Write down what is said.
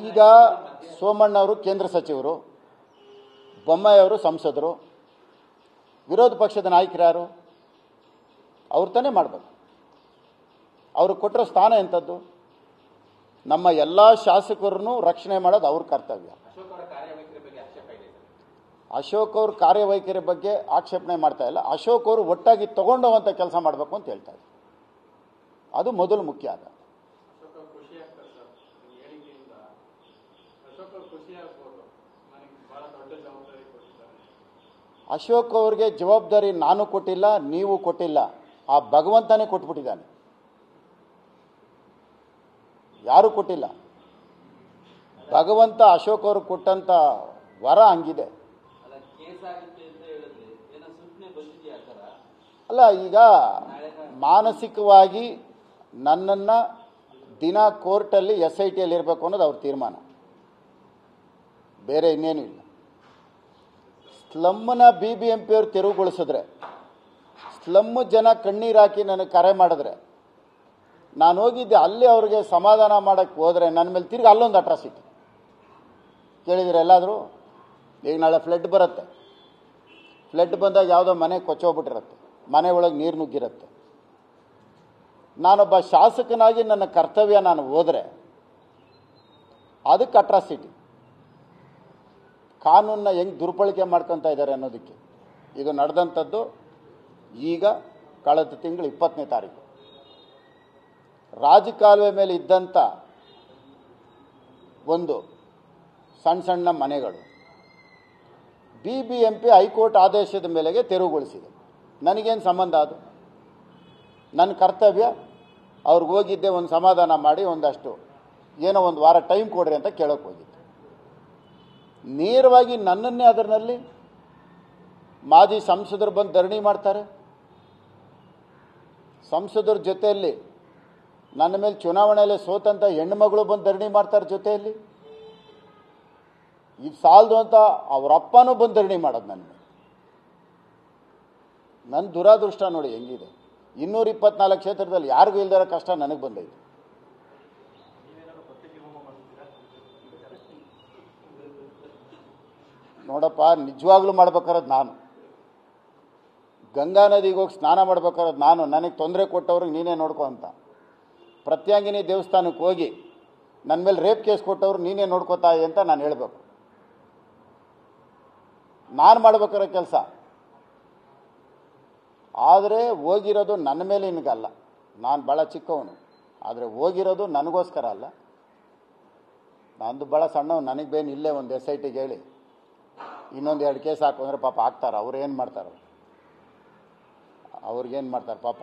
ಈಗ ಸೋಮಣ್ಣ ಅವರು ಕೇಂದ್ರ ಸಚಿವರು, ಬೊಮ್ಮಾಯಿ ಅವರು ಸಂಸದರು, ವಿರೋಧ ಪಕ್ಷದ ನಾಯಕರು ಯಾರು? ಅವ್ರು ತಾನೇ ಮಾಡಬೇಕು. ಅವರು ಕೊಟ್ಟರೆ ಸ್ಥಾನ ಎಂಥದ್ದು? ನಮ್ಮ ಎಲ್ಲ ಶಾಸಕರನ್ನು ರಕ್ಷಣೆ ಮಾಡೋದು ಅವ್ರ ಕರ್ತವ್ಯ. ಅಶೋಕ್ ಅವ್ರ ಕಾರ್ಯವೈಖರಿ ಬಗ್ಗೆ ಆಕ್ಷೇಪಣೆ ಮಾಡ್ತಾ ಇಲ್ಲ. ಅಶೋಕ್ ಅವರು ಒಟ್ಟಾಗಿ ತಗೊಂಡೋವಂಥ ಕೆಲಸ ಮಾಡಬೇಕು ಅಂತ ಹೇಳ್ತಾ ಇದ್ದಾರೆ. ಅದು ಮೊದಲು ಮುಖ್ಯ. ಆದ ಅಶೋಕ್ ಅವ್ರಿಗೆ ಜವಾಬ್ದಾರಿ ನಾನು ಕೊಟ್ಟಿಲ್ಲ, ನೀವು ಕೊಟ್ಟಿಲ್ಲ, ಆ ಭಗವಂತನೇ ಕೊಟ್ಬಿಟ್ಟಿದ್ದಾನೆ. ಯಾರೂ ಕೊಟ್ಟಿಲ್ಲ. ಭಗವಂತ ಅಶೋಕ್ ಅವರು ಕೊಟ್ಟಂತ ವರ ಹಂಗಿದೆ. ಅಲ್ಲ, ಈಗ ಮಾನಸಿಕವಾಗಿ ನನ್ನನ್ನು ದಿನ ಕೋರ್ಟಲ್ಲಿ SITಯಲ್ಲಿ ಇರಬೇಕು ಅನ್ನೋದು ಅವ್ರ ತೀರ್ಮಾನ, ಬೇರೆ ಇನ್ನೇನು ಇಲ್ಲ. ಸ್ಲಮ್ಮನ್ನ BBMP ಅವರು ತೆರವುಗೊಳಿಸಿದ್ರೆ, ಸ್ಲಮ್ ಜನ ಕಣ್ಣೀರಾಕಿ ನನಗೆ ಕರೆ ಮಾಡಿದ್ರೆ, ನಾನು ಹೋಗಿದ್ದೆ ಅಲ್ಲಿ ಅವ್ರಿಗೆ ಸಮಾಧಾನ ಮಾಡೋಕ್ಕೆ ಹೋದರೆ ನನ್ನ ಮೇಲೆ ತಿರ್ಗಿ ಅಲ್ಲೊಂದು ಅಟ್ರಾಸಿಟಿ ಕೇಳಿದ್ರೆ ಎಲ್ಲಾದರೂ. ಈಗ ನಾಳೆ ಫ್ಲಡ್ ಬರುತ್ತೆ, ಫ್ಲಡ್ ಬಂದಾಗ ಯಾವುದೋ ಮನೆ ಕೊಚ್ಚೋಗ್ಬಿಟ್ಟಿರುತ್ತೆ, ಮನೆ ಒಳಗೆ ನೀರು ನುಗ್ಗಿರುತ್ತೆ. ನಾನೊಬ್ಬ ಶಾಸಕನಾಗಿ ನನ್ನ ಕರ್ತವ್ಯ ನಾನು ಹೋದರೆ ಅದಕ್ಕೆ ಅಟ್ರಾಸಿಟಿ. ಕಾನೂನನ್ನ ಹೆಂಗೆ ದುರ್ಬಳಕೆ ಮಾಡ್ಕೊತಾ ಇದ್ದಾರೆ ಅನ್ನೋದಕ್ಕೆ. ಇದು ನಡೆದಂಥದ್ದು ಈಗ ಕಳೆದ ತಿಂಗಳು 20ನೇ ತಾರೀಕು. ರಾಜಕಾಲುವೆ ಮೇಲೆ ಇದ್ದಂಥ ಒಂದು ಸಣ್ಣ ಸಣ್ಣ ಮನೆಗಳು BBMP ಹೈಕೋರ್ಟ್ ಆದೇಶದ ಮೇಲೆಗೆ ತೆರವುಗೊಳಿಸಿದೆ. ನನಗೇನು ಸಂಬಂಧ? ಅದು ನನ್ನ ಕರ್ತವ್ಯ. ಅವ್ರಿಗೆ ಹೋಗಿದ್ದೆ, ಒಂದು ಸಮಾಧಾನ ಮಾಡಿ ಒಂದಷ್ಟು ಏನೋ ಒಂದು ವಾರ ಟೈಮ್ ಕೊಡ್ರಿ ಅಂತ ಕೇಳೋಕೆ ಹೋಗಿದ್ದೆ. ನೇರವಾಗಿ ನನ್ನನ್ನೇ ಅದರಲ್ಲಿ ಮಾಜಿ ಸಂಸದರು ಬಂದು ಧರಣಿ ಮಾಡ್ತಾರೆ. ಸಂಸದರ ಜೊತೆಯಲ್ಲಿ ನನ್ನ ಮೇಲೆ ಚುನಾವಣೆಯಲ್ಲಿ ಸೋತಂಥ ಹೆಣ್ಣುಮಗಳು ಬಂದು ಧರಣಿ ಮಾಡ್ತಾರೆ ಜೊತೆಯಲ್ಲಿ. ಇದು ಸಾಲದು ಅಂತ ಅವರಪ್ಪನೂ ಬಂದು ಧರಣಿ ಮಾಡೋದು ನನ್ನ ಮೇಲೆ. ನನ್ನ ದುರಾದೃಷ್ಟ ನೋಡಿ ಹೆಂಗಿದೆ. 224 ಕ್ಷೇತ್ರದಲ್ಲಿ ಯಾರಿಗೂ ಇಲ್ದಿರೋ ಕಷ್ಟ ನನಗೆ ಬಂದೈತೆ. ನೋಡಪ್ಪ, ನಿಜವಾಗ್ಲೂ ಮಾಡ್ಬೇಕಾರದು ನಾನು. ಗಂಗಾ ನದಿಗೆ ಹೋಗಿ ಸ್ನಾನ ಮಾಡ್ಬೇಕಾರದು ನಾನು. ನನಗೆ ತೊಂದರೆ ಕೊಟ್ಟವ್ರಿಗೆ ನೀನೇ ನೋಡ್ಕೊ ಅಂತ. ಪ್ರತ್ಯಾಂಗಿನಿ ದೇವಸ್ಥಾನಕ್ಕೆ ಹೋಗಿ ನನ್ನ ಮೇಲೆ ರೇಪ್ ಕೇಸ್ ಕೊಟ್ಟವ್ರು ನೀನೇ ನೋಡ್ಕೋತಾಯಿ ಅಂತ ನಾನು ಹೇಳಬೇಕು. ನಾನು ಮಾಡ್ಬೇಕಾರೋ ಕೆಲಸ. ಆದರೆ ಹೋಗಿರೋದು ನನ್ನ ಮೇಲೆ ನಿನಗಲ್ಲ. ನಾನು ಭಾಳ ಚಿಕ್ಕವನು, ಆದರೆ ಹೋಗಿರೋದು ನನಗೋಸ್ಕರ ಅಲ್ಲ. ನಂದು ಭಾಳ ಸಣ್ಣವನು. ನನಗೆ ಬೇನು ಇಲ್ಲೇ ಒಂದು SITಗೆ ಹೇಳಿ ಇನ್ನೊಂದು 2 ಕೇಸ್ ಹಾಕು ಅಂದರೆ ಪಾಪ ಹಾಕ್ತಾರೆ. ಅವ್ರು ಏನು ಮಾಡ್ತಾರೆ? ಅವ್ರಿಗೇನು ಮಾಡ್ತಾರೆ ಪಾಪ?